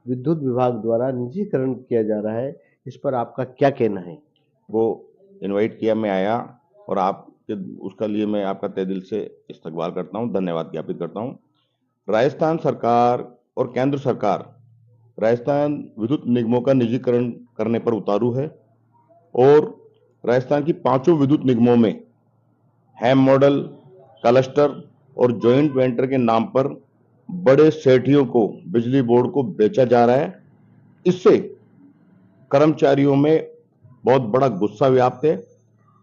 विद्युत विभाग द्वारा निजीकरण किया जा रहा है, इस पर आपका क्या कहना है? वो इनवाइट किया, मैं आया, और आपके उसका लिए मैं आपका तहे दिल से इस्तकबाल करता हूँ, धन्यवाद ज्ञापित करता हूँ। राजस्थान सरकार और केंद्र सरकार राजस्थान विद्युत निगमों का निजीकरण करने पर उतारू है, और राजस्थान की पांचों विद्युत निगमों में हैम मॉडल, क्लस्टर और जॉइंट वेंचर के नाम पर बड़े सेठियों को बिजली बोर्ड को बेचा जा रहा है। इससे कर्मचारियों में बहुत बड़ा गुस्सा व्याप्त है।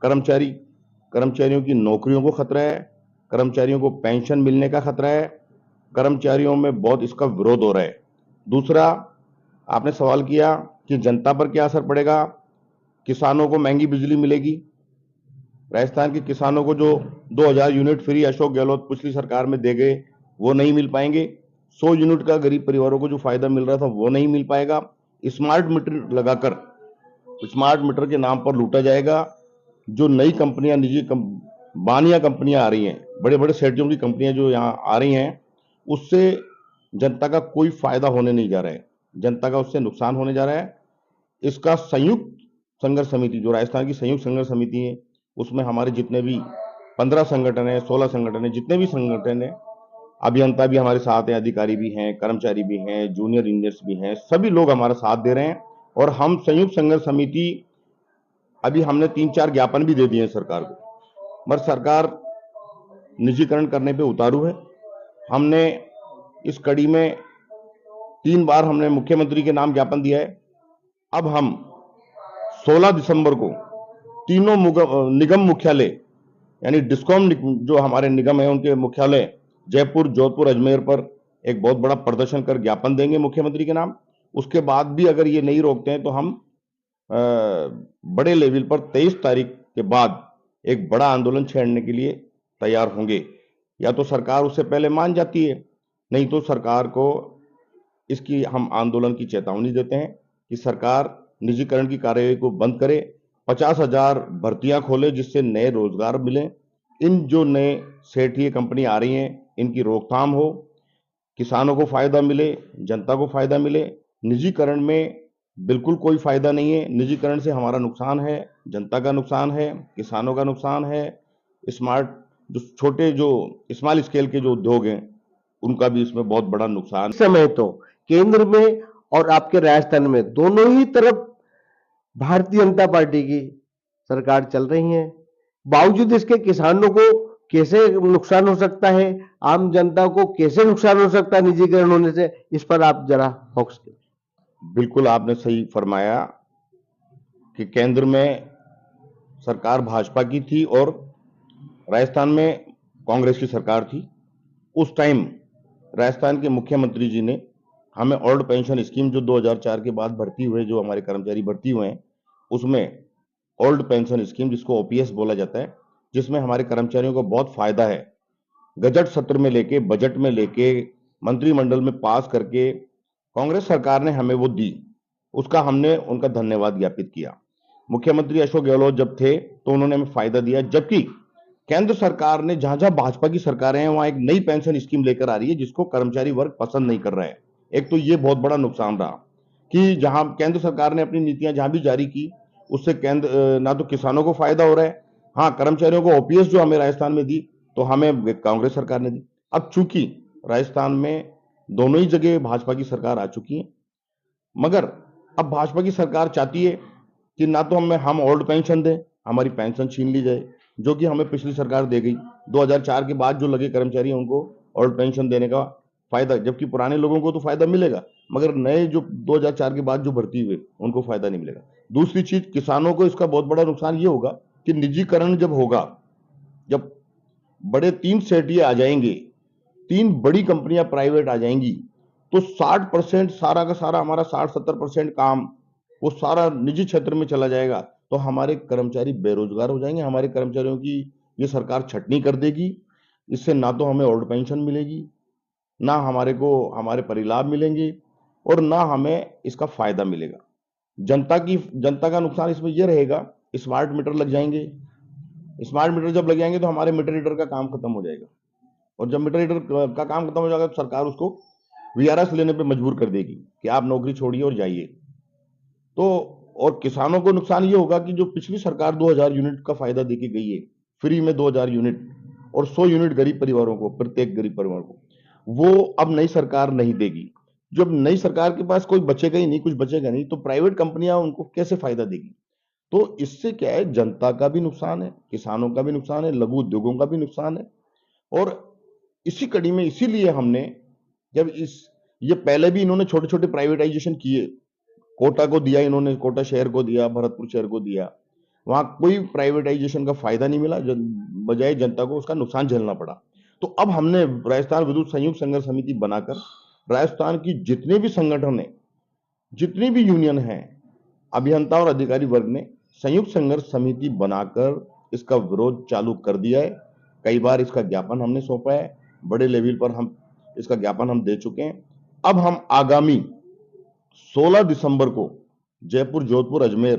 कर्मचारी कर्मचारियों की नौकरियों को खतरा है, कर्मचारियों को पेंशन मिलने का खतरा है, कर्मचारियों में बहुत इसका विरोध हो रहा है। दूसरा, आपने सवाल किया कि जनता पर क्या असर पड़ेगा, किसानों को महंगी बिजली मिलेगी। राजस्थान के किसानों को जो 2000 यूनिट फ्री अशोक गहलोत पिछली सरकार में दे गए, वो नहीं मिल पाएंगे। 100 यूनिट का गरीब परिवारों को जो फायदा मिल रहा था वो नहीं मिल पाएगा। स्मार्ट मीटर लगाकर स्मार्ट मीटर के नाम पर लूटा जाएगा। जो नई कंपनियां, बानिया कंपनियां आ रही हैं, बड़े बड़े सेठियों की कंपनियां जो यहाँ आ रही हैं, उससे जनता का कोई फायदा होने नहीं जा रहा है, जनता का उससे नुकसान होने जा रहा है। इसका संयुक्त संघर्ष समिति, जो राजस्थान की संयुक्त संघर्ष समिति है, उसमें हमारे जितने भी 15 संगठन है, 16 संगठन है, जितने भी संगठन है, अभियंता भी हमारे साथ हैं, अधिकारी भी हैं, कर्मचारी भी हैं, जूनियर इंजीनियर्स भी हैं, सभी लोग हमारा साथ दे रहे हैं। और हम संयुक्त संघर्ष समिति, अभी हमने 3-4 ज्ञापन भी दे दिए हैं सरकार को, मगर सरकार निजीकरण करने पे उतारू है। हमने इस कड़ी में 3 बार हमने मुख्यमंत्री के नाम ज्ञापन दिया है। अब हम 16 दिसंबर को तीनों निगम मुख्यालय, यानी डिस्कॉम जो हमारे निगम है उनके मुख्यालय जयपुर, जोधपुर, अजमेर पर एक बहुत बड़ा प्रदर्शन कर ज्ञापन देंगे मुख्यमंत्री के नाम। उसके बाद भी अगर ये नहीं रोकते हैं तो हम बड़े लेवल पर 23 तारीख के बाद एक बड़ा आंदोलन छेड़ने के लिए तैयार होंगे। या तो सरकार उससे पहले मान जाती है, नहीं तो सरकार को इसकी हम आंदोलन की चेतावनी देते हैं कि सरकार निजीकरण की कार्यवाही को बंद करे, 50,000 भर्तियां खोले जिससे नए रोजगार मिले। इन जो नए सेठीय कंपनी आ रही हैं, इनकी रोकथाम हो, किसानों को फायदा मिले, जनता को फायदा मिले। निजीकरण में बिल्कुल कोई फायदा नहीं है। निजीकरण से हमारा नुकसान है, जनता का नुकसान है, किसानों का नुकसान है। स्मार्ट जो छोटे जो स्मॉल स्केल के जो उद्योग हैं, उनका भी इसमें बहुत बड़ा नुकसान। इस समय तो केंद्र में और आपके राजस्थान में दोनों ही तरफ भारतीय जनता पार्टी की सरकार चल रही है। बावजूद इसके किसानों को कैसे नुकसान हो सकता है, आम जनता को कैसे नुकसान हो सकता है निजीकरण होने से, इस पर आप जरा फोकस करें। बिल्कुल आपने सही फरमाया कि केंद्र में सरकार भाजपा की थी और राजस्थान में कांग्रेस की सरकार थी। उस टाइम राजस्थान के मुख्यमंत्री जी ने हमें ओल्ड पेंशन स्कीम, जो 2004 के बाद भर्ती हुए, जो हमारे कर्मचारी भर्ती हुए हैं, उसमें ओल्ड पेंशन स्कीम, जिसको ओपीएस बोला जाता है, जिसमें हमारे कर्मचारियों को बहुत फायदा है, बजट सत्र में लेके, बजट में लेके, मंत्रिमंडल में पास करके कांग्रेस सरकार ने हमें वो दी। उसका हमने उनका धन्यवाद ज्ञापित किया। मुख्यमंत्री अशोक गहलोत जब थे तो उन्होंने हमें फायदा दिया, जबकि केंद्र सरकार ने, जहां जहां भाजपा की सरकारें हैं, वहां एक नई पेंशन स्कीम लेकर आ रही है जिसको कर्मचारी वर्ग पसंद नहीं कर रहा है। एक तो ये बहुत बड़ा नुकसान रहा कि जहां केंद्र सरकार ने अपनी नीतियां जहां भी जारी की, उससे केंद्र ना तो किसानों को फायदा हो रहा है, हाँ, कर्मचारियों को ओपीएस जो हमें राजस्थान में दी तो हमें कांग्रेस सरकार ने दी। अब चूंकि राजस्थान में दोनों ही जगह भाजपा की सरकार आ चुकी है, मगर अब भाजपा की सरकार चाहती है कि ना तो हम ओल्ड पेंशन दें, हमारी पेंशन छीन ली जाए, जो कि हमें पिछली सरकार दे गई। 2004 के बाद जो लगे कर्मचारी हैं, उनको ओल्ड पेंशन देने का फायदा, जबकि पुराने लोगों को तो फायदा मिलेगा, मगर नए जो 2004 के बाद जो भर्ती हुए, उनको फायदा नहीं मिलेगा। दूसरी चीज, किसानों को इसका बहुत बड़ा नुकसान ये होगा कि निजीकरण जब होगा, जब बड़े 3 सेठिए आ जाएंगे, 3 बड़ी कंपनियां प्राइवेट आ जाएंगी, तो 60% सारा का सारा हमारा 60-70% काम वो सारा निजी क्षेत्र में चला जाएगा। तो हमारे कर्मचारी बेरोजगार हो जाएंगे, हमारे कर्मचारियों की ये सरकार छटनी कर देगी। इससे ना तो हमें ओल्ड पेंशन मिलेगी, ना हमारे को हमारे परिलाभ मिलेंगे, और ना हमें इसका फायदा मिलेगा। जनता का नुकसान इसमें यह रहेगा, स्मार्ट मीटर लग जाएंगे। स्मार्ट मीटर जब लग जाएंगे तो हमारे मीटर रीडर का काम खत्म हो जाएगा, और जब मीटर रीडर का काम खत्म हो जाएगा तो सरकार उसको वीआरएस लेने पे मजबूर कर देगी कि आप नौकरी छोड़िए और जाइए। तो और किसानों को नुकसान ये होगा कि जो पिछली सरकार 2000 यूनिट का फायदा देके गई है, फ्री में 2000 यूनिट और 100 यूनिट गरीब परिवारों को, प्रत्येक गरीब परिवार को, वो अब नई सरकार नहीं देगी। जब नई सरकार के पास कोई बचेगा ही नहीं, कुछ बचेगा नहीं, तो प्राइवेट कंपनियां उनको कैसे फायदा देगी? तो इससे क्या है, जनता का भी नुकसान है, किसानों का भी नुकसान है, लघु उद्योगों का भी नुकसान है। और इसी कड़ी में इसीलिए हमने जब ये पहले भी इन्होंने छोटे छोटे प्राइवेटाइजेशन किए, कोटा को दिया इन्होंने, कोटा शहर को दिया, भरतपुर शहर को दिया, वहां कोई प्राइवेटाइजेशन का फायदा नहीं मिला, बजाय जनता को उसका नुकसान झेलना पड़ा। तो अब हमने राजस्थान विद्युत संयुक्त संघर्ष समिति बनाकर राजस्थान की जितने भी संगठन है, जितनी भी यूनियन है, अभियंता और अधिकारी वर्ग ने संयुक्त संघर्ष समिति बनाकर इसका विरोध चालू कर दिया है। कई बार इसका ज्ञापन हमने सौंपा है, बड़े लेवल पर हम इसका ज्ञापन हम दे चुके हैं। अब हम आगामी 16 दिसंबर को जयपुर, जोधपुर, अजमेर